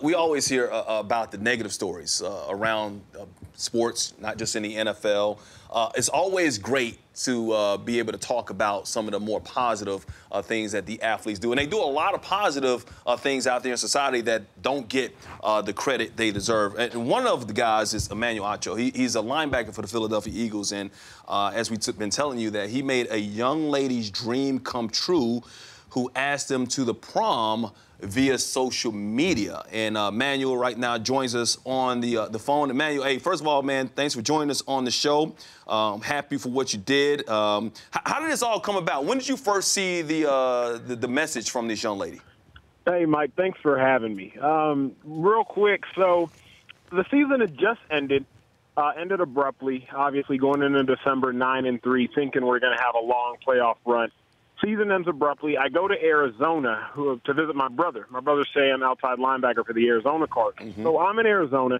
we always hear about the negative stories around sports, not just in the NFL. It's always great to be able to talk about some of the more positive things that the athletes do. And they do a lot of positive things out there in society that don't get the credit they deserve. And one of the guys is Emmanuel Acho. He's a linebacker for the Philadelphia Eagles. And as we've been telling you, that he made a young lady's dream come true who asked him to the prom via social media. And Emmanuel right now joins us on the phone. Emmanuel, hey, first of all, man, thanks for joining us on the show. Happy for what you did. How did this all come about? When did you first see the message from this young lady? Hey, Mike, thanks for having me. Real quick, so the season had just ended abruptly, obviously going into December 9-3, thinking we're going to have a long playoff run. Season ends abruptly. I go to Arizona to visit my brother. My brother's Sam, outside linebacker for the Arizona Cardinals. So I'm in Arizona,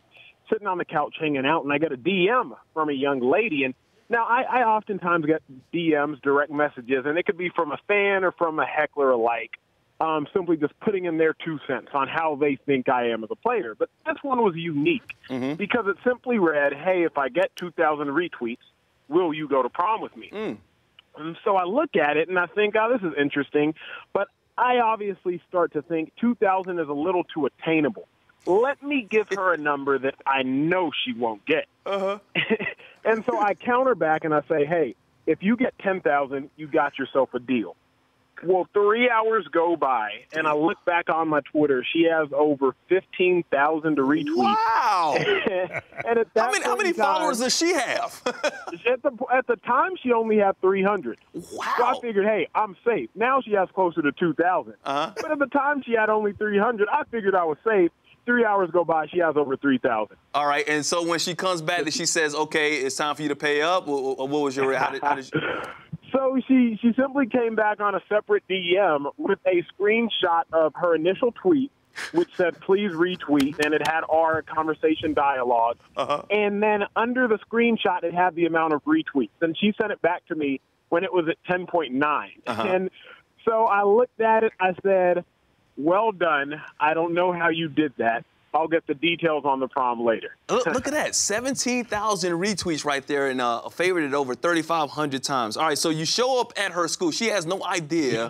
sitting on the couch hanging out, and I get a DM from a young lady. And now I oftentimes get DMs, direct messages, and it could be from a fan or from a heckler alike, simply just putting in their 2 cents on how they think I am as a player. But this one was unique because it simply read, hey, if I get 2,000 retweets, will you go to prom with me? And so I look at it and I think, oh, this is interesting. But I obviously start to think 2,000 is a little too attainable. Let me give her a number that I know she won't get. And so I counter back and I say, hey, if you get 10,000, you got yourself a deal. Well, 3 hours go by, and I look back on my Twitter. She has over 15,000 to retweet. Wow! And at that how many followers does she have? at the time, she only had 300. Wow! So I figured, hey, I'm safe. Now she has closer to 2,000. But at the time, she had only 300. I figured I was safe. 3 hours go by, she has over 3,000. All right, and so when she comes back and she says, okay, it's time for you to pay up, what was your how did she... So she simply came back on a separate DM with a screenshot of her initial tweet, which said, please retweet, and it had our conversation dialogue. And then under the screenshot, it had the amount of retweets. And she sent it back to me when it was at 10.9. And so I looked at it. I said, well done. I don't know how you did that. I'll get the details on the prom later. Look at that, 17,000 retweets right there, and favorited over 3,500 times. All right, so you show up at her school. She has no idea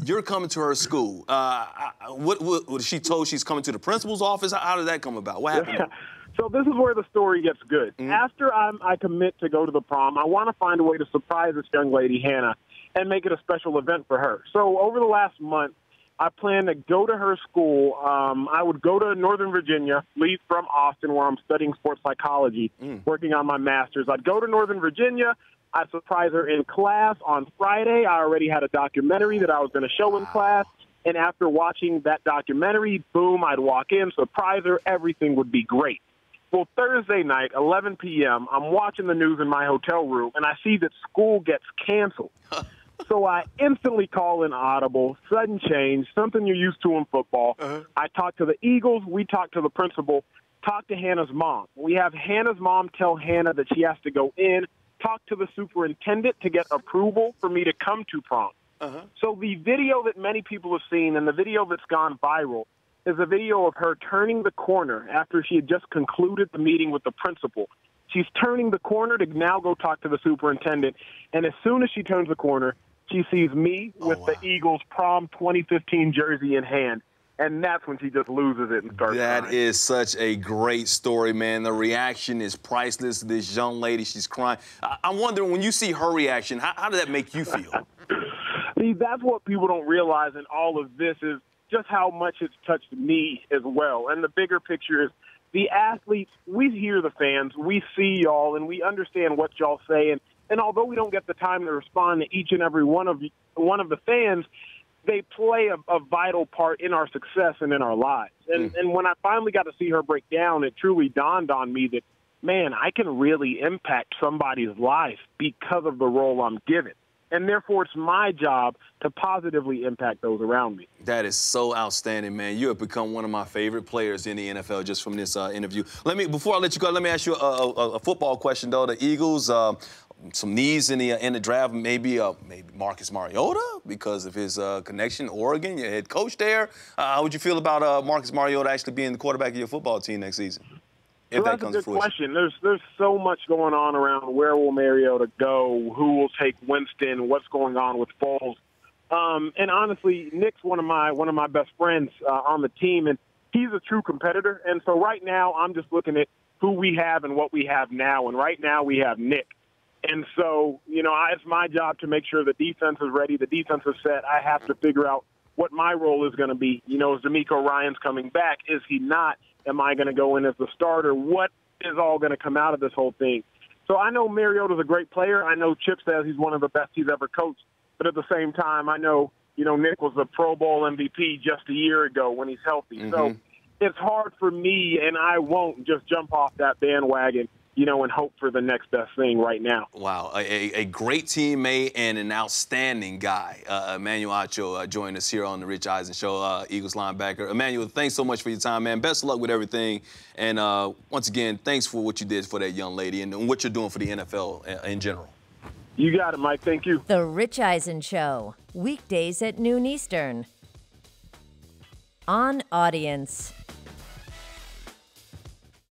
you're coming to her school. What she told she's coming to the principal's office? How did that come about? What happened? So this is where the story gets good. After I commit to go to the prom, I want to find a way to surprise this young lady, Hannah, and make it a special event for her. So over the last month, I plan to go to her school. I would go to Northern Virginia, leave from Austin, where I'm studying sports psychology, working on my master's. I'd go to Northern Virginia. I'd surprise her in class on Friday. I already had a documentary that I was going to show in class. And after watching that documentary, boom, I'd walk in, surprise her. Everything would be great. Well, Thursday night, 11 p.m., I'm watching the news in my hotel room, and I see that school gets canceled. So I instantly call in Audible, sudden change, something you're used to in football. I talk to the Eagles. We talk to the principal, talk to Hannah's mom. We have Hannah's mom tell Hannah that she has to go in, talk to the superintendent to get approval for me to come to prom. So the video that many people have seen and the video that's gone viral is a video of her turning the corner after she had just concluded the meeting with the principal. She's turning the corner to now go talk to the superintendent, and as soon as she turns the corner, she sees me with the Eagles prom 2015 jersey in hand, and that's when she just loses it and starts crying. That is such a great story, man. The reaction is priceless. This young lady, she's crying. I'm wondering, when you see her reaction, how did that make you feel? See, that's what people don't realize in all of this is just how much it's touched me as well. And the bigger picture is the athletes, we hear the fans, we see y'all, and we understand what y'all say. And although we don't get the time to respond to each and every one of the fans, they play a vital part in our success and in our lives. And when I finally got to see her break down, it truly dawned on me that, man, I can really impact somebody's life because of the role I'm given. And therefore, it's my job to positively impact those around me. That is so outstanding, man. You have become one of my favorite players in the NFL just from this interview. Before I let you go, let me ask you a football question, though. The Eagles, some needs in the draft, maybe Marcus Mariota because of his connection, Oregon, your head coach there. How would you feel about Marcus Mariota actually being the quarterback of your football team next season? So that's a good question. There's so much going on around where will Mariota go, who will take Winston, what's going on with Foles. And honestly, Nick's one of my best friends on the team, and he's a true competitor. And so right now I'm just looking at who we have and what we have now. And right now we have Nick. And so, it's my job to make sure the defense is ready, the defense is set. I have to figure out what my role is going to be. Is D'Amico Ryans coming back? Is he not? Am I going to go in as the starter? What is all going to come out of this whole thing? So I know Mariota's a great player. I know Chip says he's one of the best he's ever coached. But at the same time, I know, Nick was a Pro Bowl MVP just a year ago when he's healthy. Mm-hmm. So it's hard for me, and I won't just jump off that bandwagon, and hope for the next best thing right now. Wow, a great teammate and an outstanding guy. Emmanuel Acho joined us here on the Rich Eisen Show, Eagles linebacker. Emmanuel, thanks so much for your time, man. Best of luck with everything. And once again, thanks for what you did for that young lady and what you're doing for the NFL in general. You got it, Mike. Thank you. The Rich Eisen Show, weekdays at noon Eastern. On Audience.